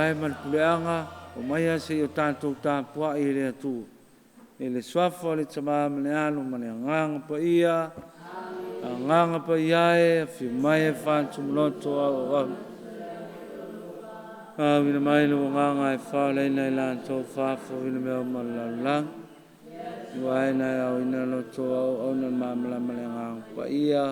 ai malpuleanga o mai se o tātou tāpua i le atu. E le swafo le tama male anu male nganga pa ia, a nganga pa ia e, fi mai e whantu mloto au au. A wina mai lo nganga e wha leina i lan tō whafo wina mea malalang. Iwa e nai au ina loto au au na mamala male nganga pa ia.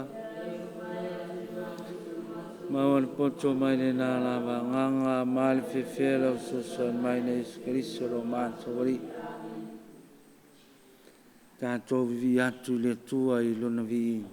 Mawan poto mai le nā lava nganga mali fefela o sosan mai na Yesu Keriso ro mātua wari. Tātou vivi atu le tua i lona vi.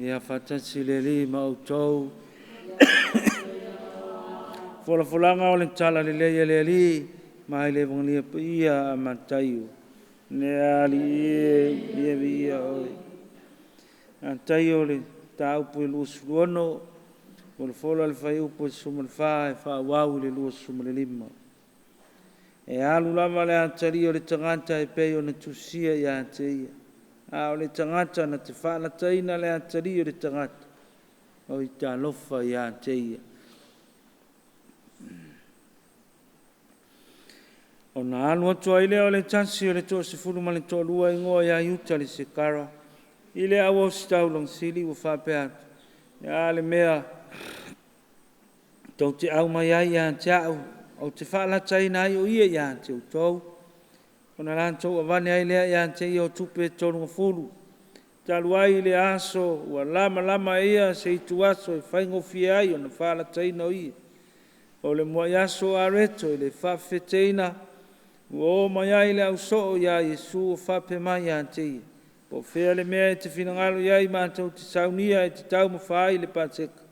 Ia fatasi le li mautou. Fola-folanga o le tala le leia le li, mai le vongia ia matayu. Ne ali ia ia oi. Antayo le tau pu lus luono, o le fola le fai upo sumal fa e fa wau le lus sumal lima. E alu lava le antario le tangata e peo na tusia ia antaia. A o le tangata na te whaala taina le atario le tangata. O i ta lofa i a teia. O na alu atua ile o le tansi o le tō se furu ma le tō lua ingoa i a iuta le se kara. Ile a wau stau long sili u whapea. Ia le mea. Tau te au mai ai a te au. O te whaala taina ai o ia i a te utau. Ona lantou avane ai lea ia te ia o tupe tonu fulu. Talu ai le aso, ua lama ia se itu aso e whaingofia ai o na whaala taina o ia. o le mua yaso areto le whawheteina o mai ai le au so ia Yesu o whape mai a te po whea le mea te whinangalo iai mātou te saunia e te tau mo whai le pāteka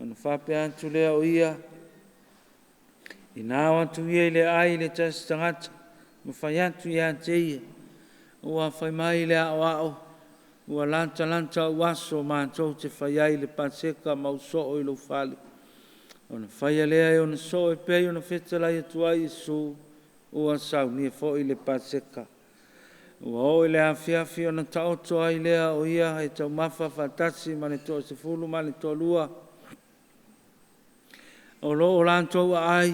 ona whape antu lea o ia i nāo atu ia i le ai le tasi tangata mo whai atu ia te ia ua whai mai le ao ao ua lanta o aso mātou te whai ai le pāteka mau so o ilo whali ona whai alea e ona so e pei ona whetalai atua Yesu ua saunia fo'i le paseka. Ua o le awhiawhi o na taoto ai lea o ia e tau mafa whatasi ma le toa se fulu ma le toa lua. O lo o lantou a ai,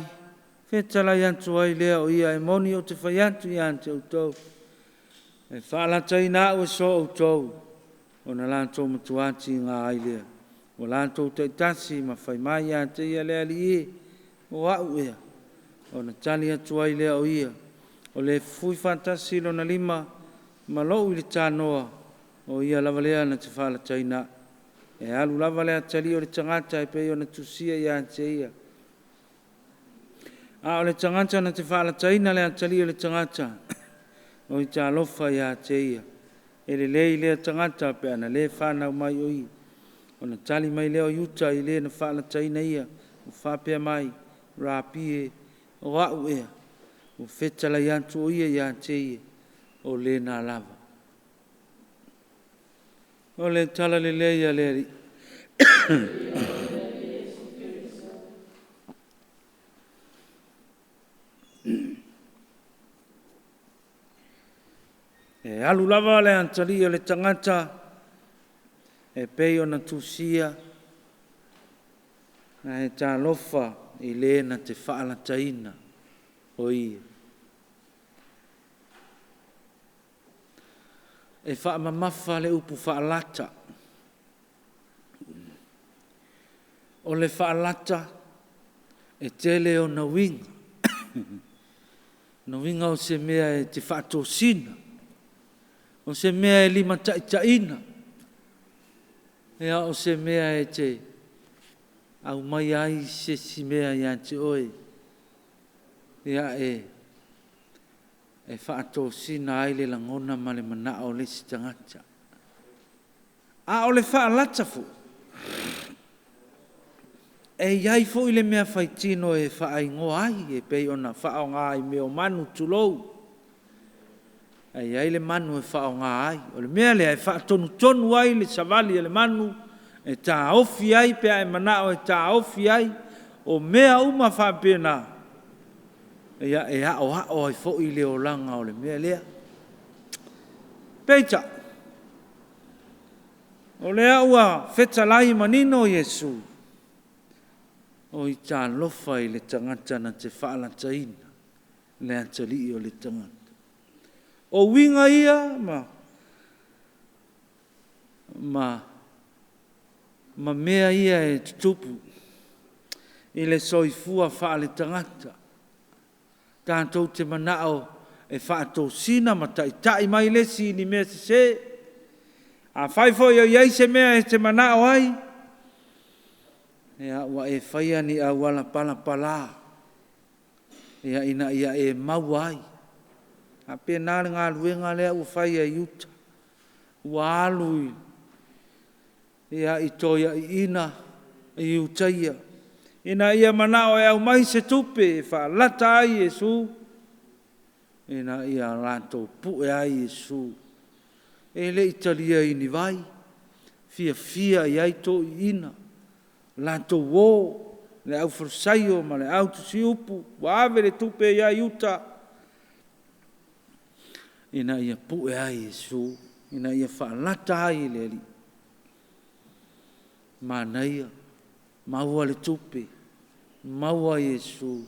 whetala iantu ai lea o ia e moni o te whaiantu iante o tau. E whaalata ina o so o tau. O na lantou matuati ngā ai lea. O lantou te tasi ma whai mai iante ia lea li e. O au ea. O na tali atu ai lea o ia. O le fui fantasi lo na lima, ma lou i le tānoa, o ia lava lea na te whala taina. E alu lava lea tali o le tangata e pei o na tusia ia ante ia. A o le tangata na te whala taina lea tali o le tangata, o i tā lofa ia ante ia. E le lei lea tangata pe ana le whanau mai o ia. O na tali mai lea o yuta i le na whala taina ia, o whapea mai, rapie, o au ea, o whetala iantu o ia te ia, o le nā lava. O le tala le leia le ri. E alu lava le antari o le tangata, e pei o na tusia, na e tā lofa, i le na te whaala taina o ia. E wha mamafa le upu whaalata. O le whaalata e tele o na winga. Na winga o se mea e te whaatosina. O se mea e lima taitaina. Ea o se mea e te au mai ai se si mea ia te oe. Ia e whaato sina ai le langona ma le mana o le si tangata. A o le whaalata fu. E iai fo i le mea whaitino e whaingo ai e pei ona whaonga ai meo manu tulou. E iai le manu e whaonga ai. O le mea le e whaatonu ai le savali e le manu. E tā ofi ai pea e manao e tā ofi ai o mea uma whapena e hao ai fo i leo langa o le mea lea. Peita, o lea ua whetalai manino Yesu o i tā lofa i le tangata na te whaalataina le atali o le tangata. O winga ia ma mea ia e tutupu i le soifua whaale tangata. Tātou te manao e whaatou sina ma tai mai lesi ni mea se. A whaifo iai se mea e te manao ai. Ea ua e whaia ni a wala pala. Ea ina ia e mau ai. A pe nāre ngā luenga lea ua whaia iuta. Ua alui. Ia i toia i ina i utaia. Ina ia manao e au mai se tupe e whaalata ai Yesu. Ina ia rato pu e ai Yesu. E le italia ini vai. Fia i ai to i ina. Lato wo. Le au forsaio ma le au tusi upu. Wa ave le tupe i ai uta. Ina ia pu e ai Yesu. Ina ia whaalata ai le li. Manaia, maua le tupe, maua Yesu,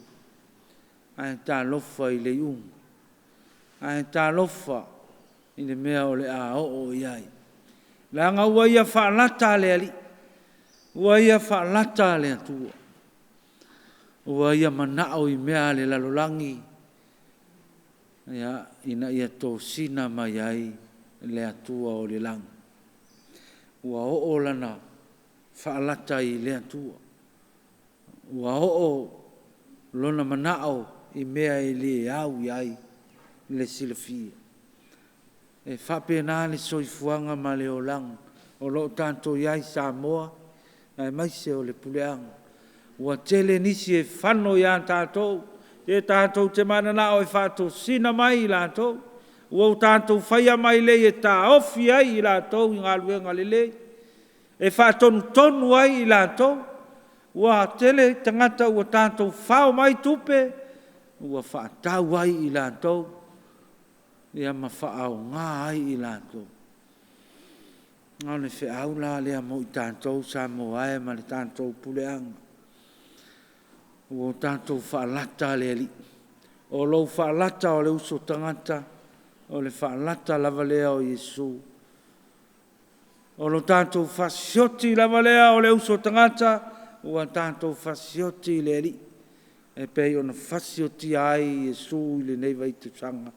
ai tā lofa i le iunga, ai tā lofa i le mea o le a o iai. Langa ua ia whaalata le ali, ua ia whaalata le atua, ua ia manao i mea le lalolangi, ina ia tō sina mai ai le atua o le langi. Ua o lana, whaalata i lea tua. ua o'o lona mana'o I mea e le au iai le silafia. E whapena le soifuanga ma le olang o lo tanto iai Samoa ai maise o le puleanga. Ua tele nisi e whano ia tātou e tātou te manana o e whātou sina mai I lātou. Ua o tātou whaia mai le e tā ofi ai I lātou I ngā luenga le le. E whātonu tonu ai I lātou. Ua tele tangata ua tātou whao mai tupe. Ua whaatau ai I lātou. Ia ma whaau ngā ai I lātou. Ngā ne whiau la lea mo I tātou sa mo ai ma le tātou puleanga. Ua tātou whaalata le li. O lou whaalata o le uso tangata. O le whaalata lava lea o Yesu. O lo tātou whasioti lava lea o le uso tangata. Ua tātou whasioti le li. E pei ona whasioti ai Yesu I le nei vaitu sanga.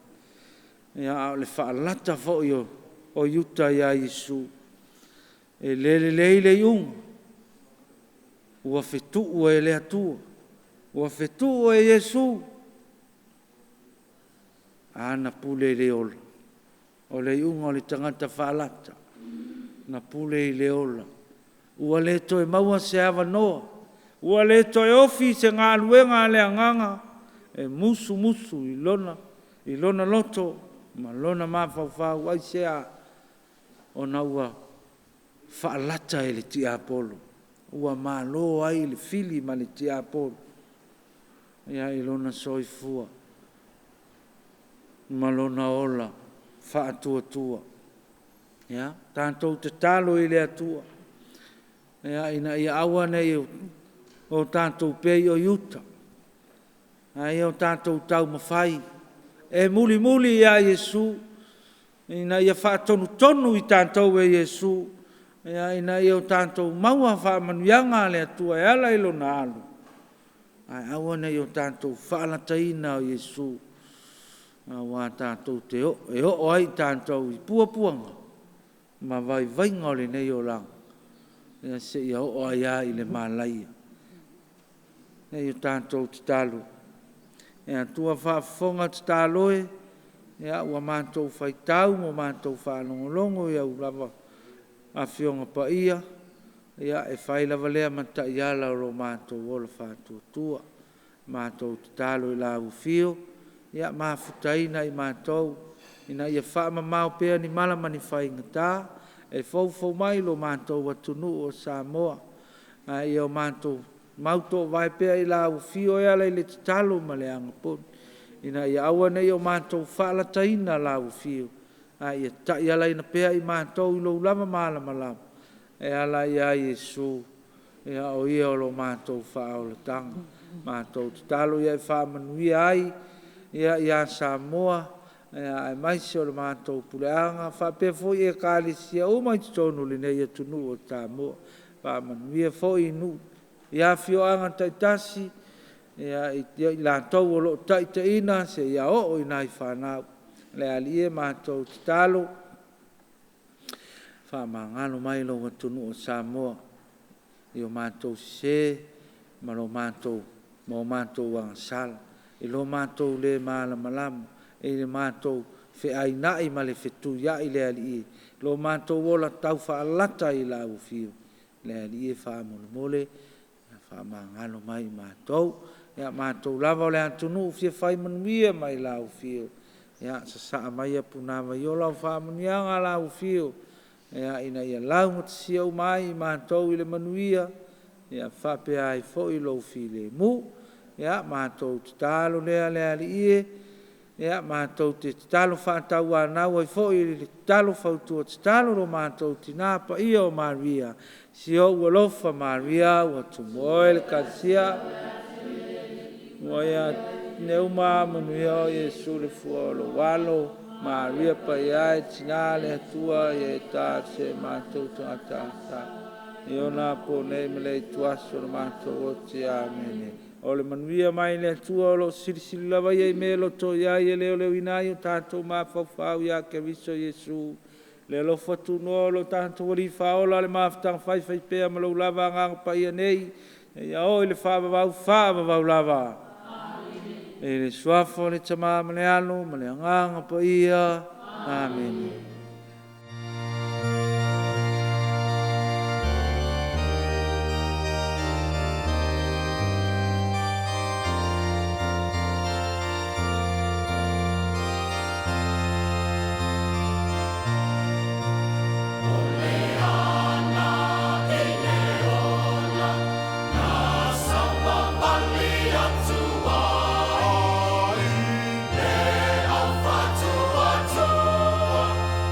Ia o le whaalata fo o yuta ia Yesu. E le iung. Ua whetu ua e le atua. Ua whetu e Yesu. Ana pule le ola. O le iunga o le tangata whaalata. Na pule I le ola. Ua le toe maua se awa noa. Ua le toe ofi se ngā luenga le anganga. E musu I lona loto. Ma lona mawhawhau ai sea. O na ua whaalata e le ti apolo. Ua malo ai le fili ma le ti apolo. Ia I lona soifua. Malona ola. Whaatua. Ia. Tātou te talo I le atua. Ia ina ia awa nei o tātou pei o yuta. Ia o tātou tau mawhai. E muli ia Yesu. Ina ia whaatonu I tātou e Yesu. Ia ina ia o tātou maua whaamanuianga le atua. E ala ilo na alu. Ai awa nei o tātou whaalataina o Yesu. Wa tātou te o. E o ai tātou I puapuanga. Ma vai ngole nei o lang. Ia se ia o ai ai le malaia. Nei o tātou te talo. Ia tua whaafonga te taloe. Ia ua mātou whaitau. Mo mātou whaalongolongo. Ia ulava a whionga pa ia. Ia e whailava lea mata I ala o lo mātou ola whātua. Mātou te talo I la ufio. Ia mafutaina I mātou. Ina ia whaama mau pēa ni malama ni whaingata. E fau mai lo mātou watunu o Samoa. Ia o mātou mauto vai pēa I la ufio. Ia lai le te talo ma le angapon. Ina ia awa nei o mātou whaalataina la ufio. Ia tai ala ina pēa I mātou I lo ulama malama lama. E ala ia Yesu. Ia o ia o lo mātou whaolatanga. Mātou te talo ia I whaamanuia ai. Ia Samoa. Ia maise o lo mātou puleanga. Whapea foi e kālesia o mai tonu le nei atunu o Samoa. Whaamanuia foi nu. Ia whioanga taitasi. Ia I lātou o lo taitaina. Se ia o ina I whanau. Le alie mātou te talo. Whamangalo mai lo watunu o Samoa. I o mātou se, ma lo mātou, mo mātou wangasala. I lo mātou le malama. I le mātou whiainai ma le whetu ia I le ali. Lo mātou ola tau whaalata I la ufio. Le ali whamole. Whamangalo mai mātou. Ia mātou lava o le antunu ufia whaimanuia mai la ufio. Ia sa mai a punama I ola whamanianga la ufio. Ia ina ia lau matisia o mai mātou I le manuia. Ia whapea ai fo I lo file mu. Ia mātou te talo lea ali ie. Ia mātou te talo whātau anau ai fo I le talo whautua te talo ro mātou tina pa ia o Maria. Si o ua lofa Maria ua tumoe le kasia. Ua ia neuma manuia o Yesu le fua o lo walo. Maria pa ia tina le atua ia tā se mātou tangata. Iona po nei me le tuaso le mātou o te amene. O le manuia mai le atua o lo sirisiri lava ia I me lo to ia I leo inai o tātou mawhawhau ia ke viso Yesu. Le lo fatu no lo tātou wari whaola le mawhtang whai pēa ma lo lava nganga pa ia nei. ia o le whaavavau lava. E le suafo le tama ma le alu, ma le anganga pa ia. Amen.